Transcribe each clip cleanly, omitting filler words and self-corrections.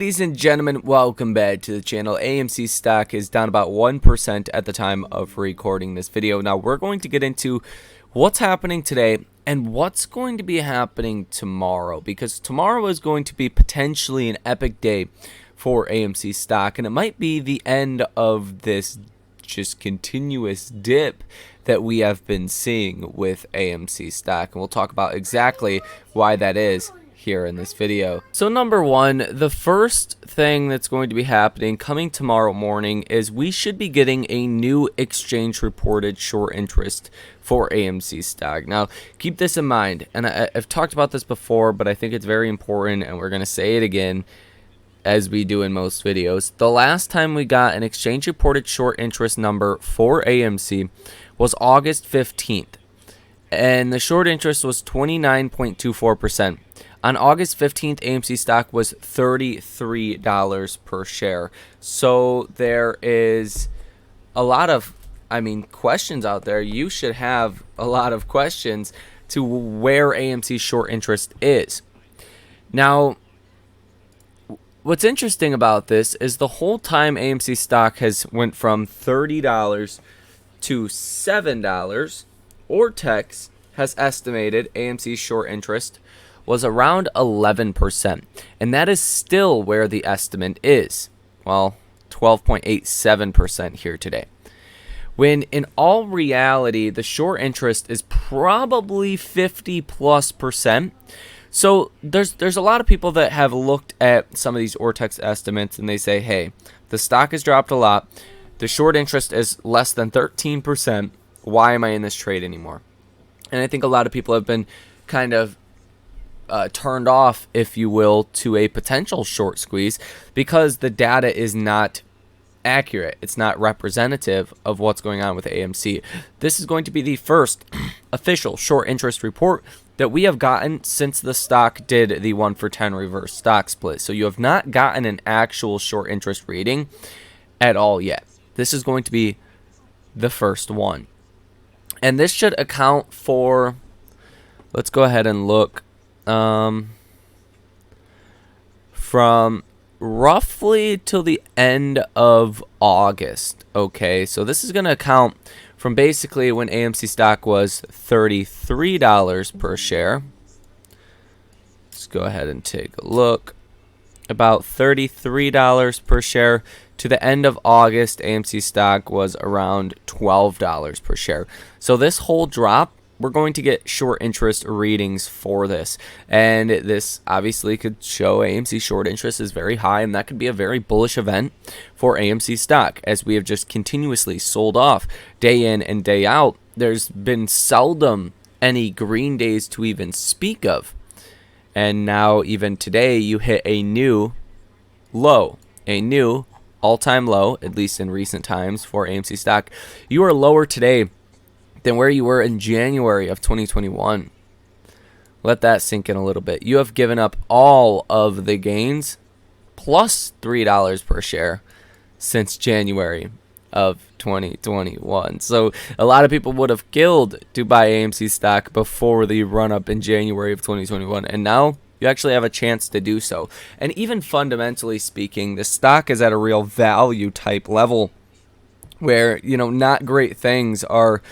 Ladies and gentlemen, welcome back to the channel. AMC stock is down about 1% at the time of recording this video. Now we're going to get into what's happening today and what's going to be happening tomorrow, because tomorrow is going to be potentially an epic day for AMC stock, and it might be the end of this just continuous dip that we have been seeing with AMC stock, and we'll talk about exactly why that is here in this video. So number one, the first thing that's going to be happening coming tomorrow morning is we should be getting a new exchange reported short interest for AMC stock. Now keep this in mind, and I've talked about this before, but I think it's very important, and we're going to say it again as we do in most videos. The last time we got an exchange reported short interest number for AMC was August 15th, and the short interest was 29.24%. On August 15th, AMC stock was $33 per share. So there is a lot of, questions out there. You should have a lot of questions to where AMC short interest is. Now, what's interesting about this is the whole time AMC stock has went from $30 to $7, Ortex has estimated AMC short interest was around 11%, and that is still where the estimate is. Well, 12.87% here today, when in all reality the short interest is probably 50+%. So there's a lot of people that have looked at some of these Ortex estimates and they say, hey, the stock has dropped a lot, the short interest is less than 13%, why am I in this trade anymore? And I think a lot of people have been kind of turned off, if you will, to a potential short squeeze because the data is not accurate. It's not representative of what's going on with AMC. This is going to be the first official short interest report that we have gotten since the stock did the 1-for-10 reverse stock split. So you have not gotten an actual short interest reading at all yet. This is going to be the first one. And this should account for, let's go ahead and look, from roughly till the end of August. Okay, so this is going to account from basically when AMC stock was $33 per share. Let's go ahead and take a look. About $33 per share to the end of August, AMC stock was around $12 per share. So this whole drop, we're going to get short interest readings for this, and this obviously could show AMC short interest is very high, and that could be a very bullish event for AMC stock, as we have just continuously sold off day in and day out. There's been seldom any green days to even speak of, and now even today you hit a new low, a new all-time low, at least in recent times for AMC stock. You are lower today than where you were in January of 2021. Let that sink in a little bit. You have given up all of the gains plus $3 per share since January of 2021. So a lot of people would have killed to buy AMC stock before the run up in January of 2021, and now you actually have a chance to do so. And even fundamentally speaking, the stock is at a real value type level where, not great things are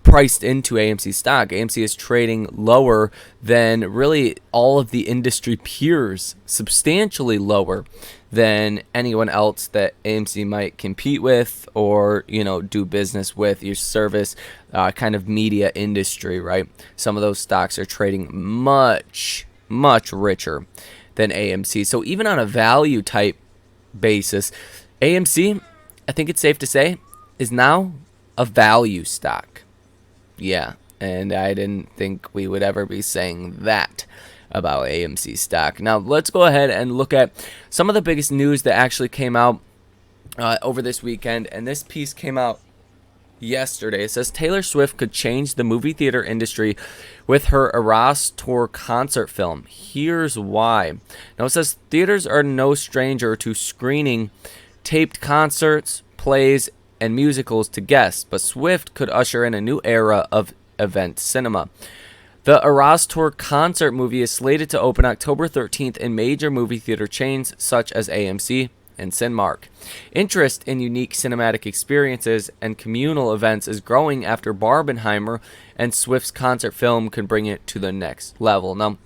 priced into AMC stock. AMC is trading lower than really all of the industry peers, substantially lower than anyone else that AMC might compete with or, do business with, your service kind of media industry, right? Some of those stocks are trading much richer than AMC. So even on a value type basis, AMC, I think it's safe to say, is now a value stock. Yeah, and I didn't think we would ever be saying that about AMC stock. Now, let's go ahead and look at some of the biggest news that actually came out over this weekend, and this piece came out yesterday. It says Taylor Swift could change the movie theater industry with her Eras Tour concert film. Here's why. Now, it says theaters are no stranger to screening taped concerts, plays, and musicals to guests, but Swift could usher in a new era of event cinema. The Eras Tour concert movie is slated to open October 13th in major movie theater chains such as AMC and Cinemark. Interest in unique cinematic experiences and communal events is growing after Barbenheimer and Swift's concert film could bring it to the next level. Now,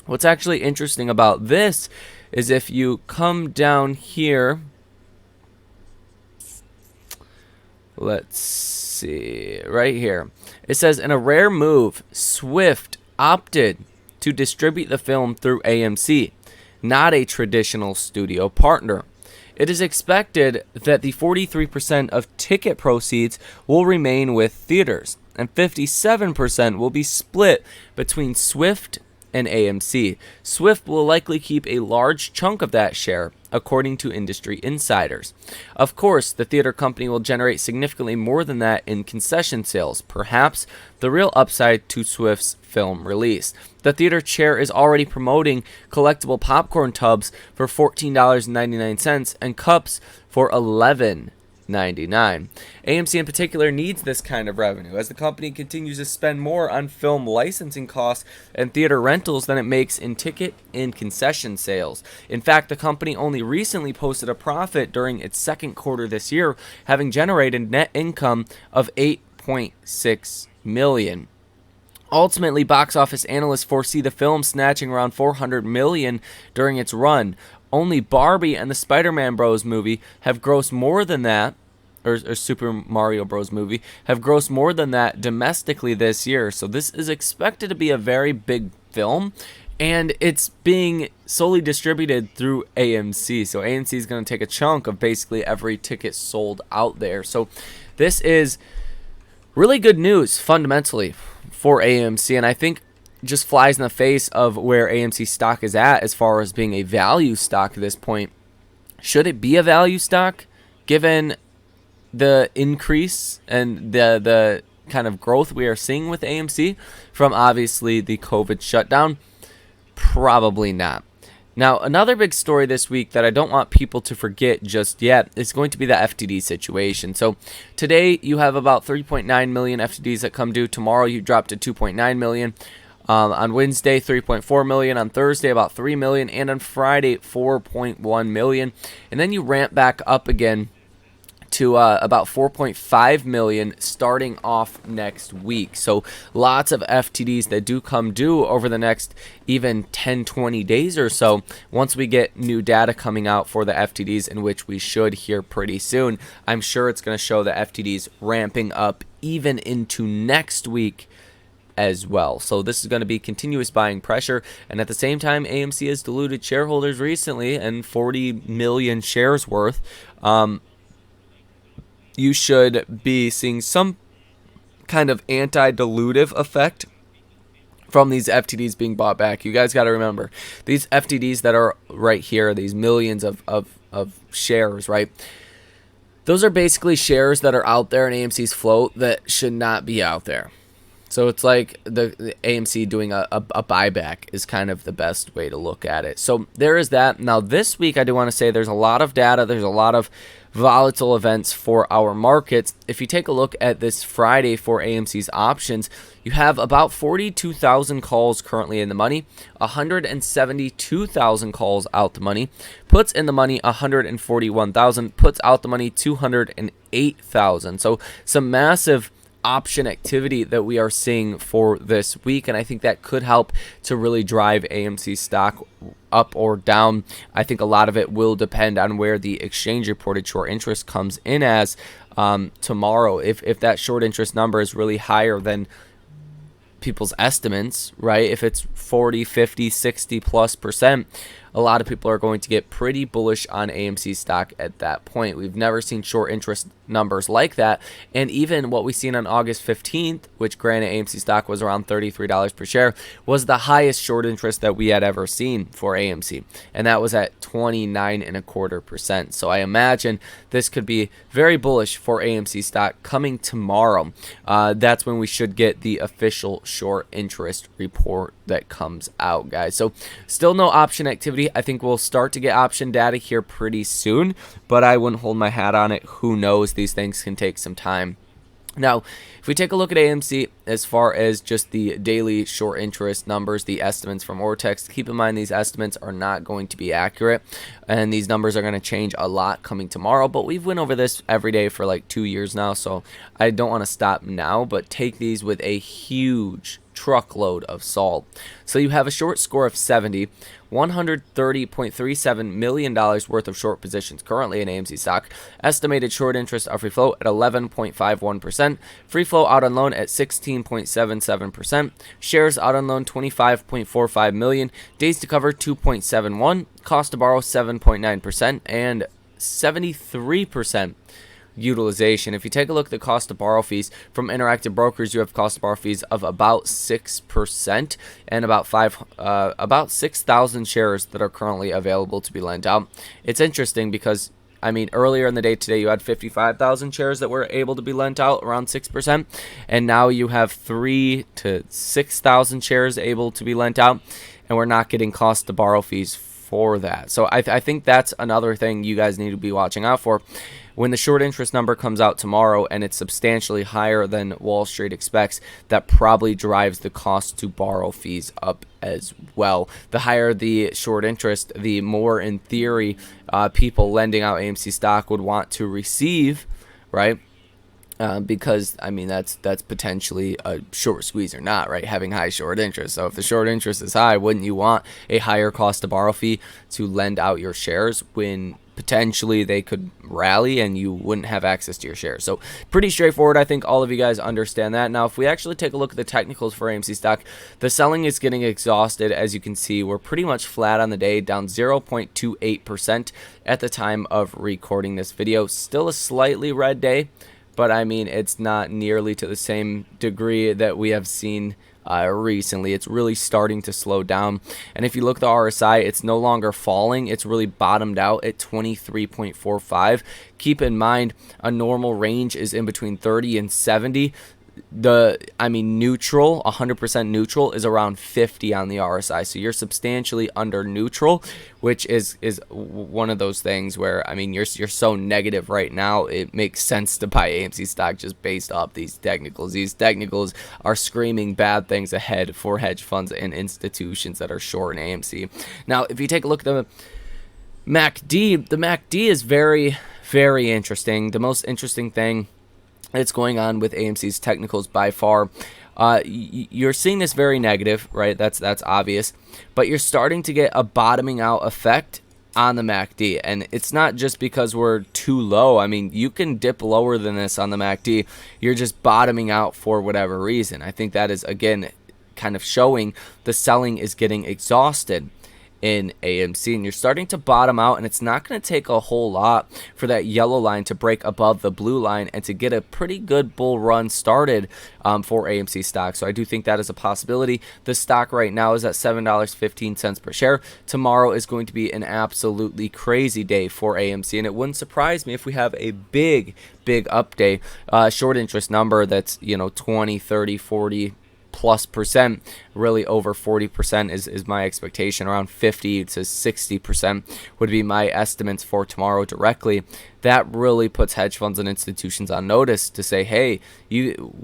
what's actually interesting about this is if you come down here, let's see, right here, it says, in a rare move, Swift opted to distribute the film through AMC, not a traditional studio partner. It is expected that the 43% of ticket proceeds will remain with theaters, and 57% will be split between Swift and AMC. Swift will likely keep a large chunk of that share, according to industry insiders. Of course, the theater company will generate significantly more than that in concession sales, perhaps the real upside to Swift's film release. The theater chair is already promoting collectible popcorn tubs for $14.99 and cups for $11.99. AMC in particular needs this kind of revenue as the company continues to spend more on film licensing costs and theater rentals than it makes in ticket and concession sales. In fact, the company only recently posted a profit during its second quarter this year, having generated net income of $8.6 million. Ultimately, box office analysts foresee the film snatching around $400 million during its run. Only Barbie and the Spider-Man Bros. Movie have grossed more than that, or Super Mario Bros. Movie, have grossed more than that domestically this year. So this is expected to be a very big film, and it's being solely distributed through AMC. So AMC is going to take a chunk of basically every ticket sold out there. So this is really good news fundamentally for AMC, and I think just flies in the face of where AMC stock is at as far as being a value stock at this point. Should it be a value stock given the increase and the kind of growth we are seeing with AMC from obviously the COVID shutdown? Probably not. Now, another big story this week that I don't want people to forget just yet is going to be the FTD situation. So today you have about 3.9 million FTDs that come due. Tomorrow you drop to 2.9 million. On Wednesday, 3.4 million. On Thursday, about 3 million. And on Friday, 4.1 million. And then you ramp back up again to about 4.5 million starting off next week. So lots of FTDs that do come due over the next even 10-20 days or so once we get new data coming out for the FTDs, in which we should hear pretty soon. I'm sure it's going to show the FTDs ramping up even into next week as well. So this is going to be continuous buying pressure, and at the same time AMC has diluted shareholders recently and 40 million shares worth. You should be seeing some kind of anti-dilutive effect from these FTDs being bought back. You guys got to remember, these FTDs that are right here, these millions of shares, right? Those are basically shares that are out there in AMC's float that should not be out there. So it's like the AMC doing a buyback is kind of the best way to look at it. So there is that. Now this week I do want to say there's a lot of data. There's a lot of volatile events for our markets. If you take a look at this Friday for AMC's options, you have about 42,000 calls currently in the money, 172,000 calls out the money, puts in the money 141,000, puts out the money 208,000. So some massive option activity that we are seeing for this week, and I think that could help to really drive AMC stock up or down. I think a lot of it will depend on where the exchange reported short interest comes in as tomorrow. If that short interest number is really higher than people's estimates, right? If it's 40, 50, 60 plus %, a lot of people are going to get pretty bullish on AMC stock at that point. We've never seen short interest numbers like that. And even what we seen on August 15th, which granted AMC stock was around $33 per share, was the highest short interest that we had ever seen for AMC. And that was at 29.25%. So I imagine this could be very bullish for AMC stock coming tomorrow. That's when we should get the official short interest report that comes out, guys. So still no option activity. I think we'll start to get option data here pretty soon, but I wouldn't hold my hat on it. Who knows? These things can take some time Now, if we take a look at AMC as far as just the daily short interest numbers, the estimates from Ortex, keep in mind these estimates are not going to be accurate, and these numbers are going to change a lot coming tomorrow, but we've went over this every day for like 2 years now, so I don't want to stop now, but take these with a huge truckload of salt. So you have a short score of 70, $130.37 million worth of short positions currently in AMC stock, estimated short interest of free float at 11.51%, free float out on loan at 16.77%, shares out on loan 25.45 million, days to cover 2.71, cost to borrow 7.9%, and 73% utilization. If you take a look at the cost to borrow fees from Interactive Brokers, you have cost to borrow fees of about 6% and about 6,000 shares that are currently available to be lent out. It's interesting because I mean, earlier in the day today, you had 55,000 shares that were able to be lent out, around 6%, and now you have 3,000 to 6,000 shares able to be lent out, and we're not getting cost to borrow fees for that. So I think that's another thing you guys need to be watching out for. When the short interest number comes out tomorrow and it's substantially higher than Wall Street expects, that probably drives the cost to borrow fees up as well. The higher the short interest, the more, in theory, people lending out AMC stock would want to receive, right? Because I mean that's potentially a short squeeze or not, right? Having high short interest. So if the short interest is high, wouldn't you want a higher cost to borrow fee to lend out your shares when potentially they could rally and you wouldn't have access to your shares? So pretty straightforward. I think all of you guys understand that. Now, if we actually take a look at the technicals for AMC stock, the selling is getting exhausted. As you can see, we're pretty much flat on the day, down 0.28% at the time of recording this video. Still a slightly red day, but I mean, it's not nearly to the same degree that we have seen recently. It's really starting to slow down. And if you look at the RSI, it's no longer falling. It's really bottomed out at 23.45. Keep in mind, a normal range is in between 30 and 70. Neutral, 100% neutral is around 50 on the RSI. So you're substantially under neutral, which is one of those things where, I mean, you're so negative right now, it makes sense to buy AMC stock just based off these technicals. These technicals are screaming bad things ahead for hedge funds and institutions that are short in AMC. Now, if you take a look at the MACD is very, very interesting. The most interesting thing that's going on with AMC's technicals by far, you're seeing this very negative, right? That's obvious, but you're starting to get a bottoming out effect on the MACD, and it's not just because we're too low. I mean, you can dip lower than this on the MACD. You're just bottoming out for whatever reason. I think that is, again, kind of showing the selling is getting exhausted in AMC, and you're starting to bottom out, and it's not going to take a whole lot for that yellow line to break above the blue line and to get a pretty good bull run started for AMC stock. So I do think that is a possibility. The stock right now is at $7.15 per share. Tomorrow is going to be an absolutely crazy day for AMC, and it wouldn't surprise me if we have a big update, short interest number that's 20, 30, 40 plus percent, really over 40% is my expectation. Around 50 to 60% would be my estimates for tomorrow directly. That really puts hedge funds and institutions on notice to say, hey, you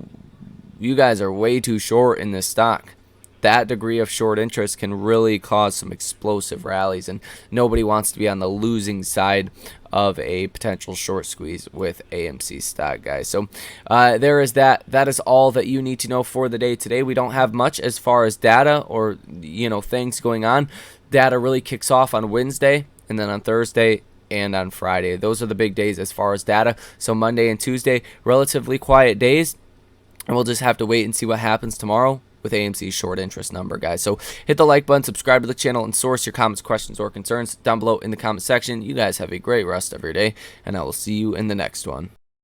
guys are way too short in this stock. That degree of short interest can really cause some explosive rallies, and nobody wants to be on the losing side of a potential short squeeze with AMC stock, guys. So there is that. That is all that you need to know for the day today. We don't have much as far as data or things going on. Data really kicks off on Wednesday, and then on Thursday and on Friday. Those are the big days as far as data. So Monday and Tuesday, relatively quiet days, and we'll just have to wait and see what happens tomorrow with AMC's short interest number, guys. So hit the like button, subscribe to the channel, and source your comments, questions, or concerns down below in the comment section. You guys have a great rest of your day, and I will see you in the next one.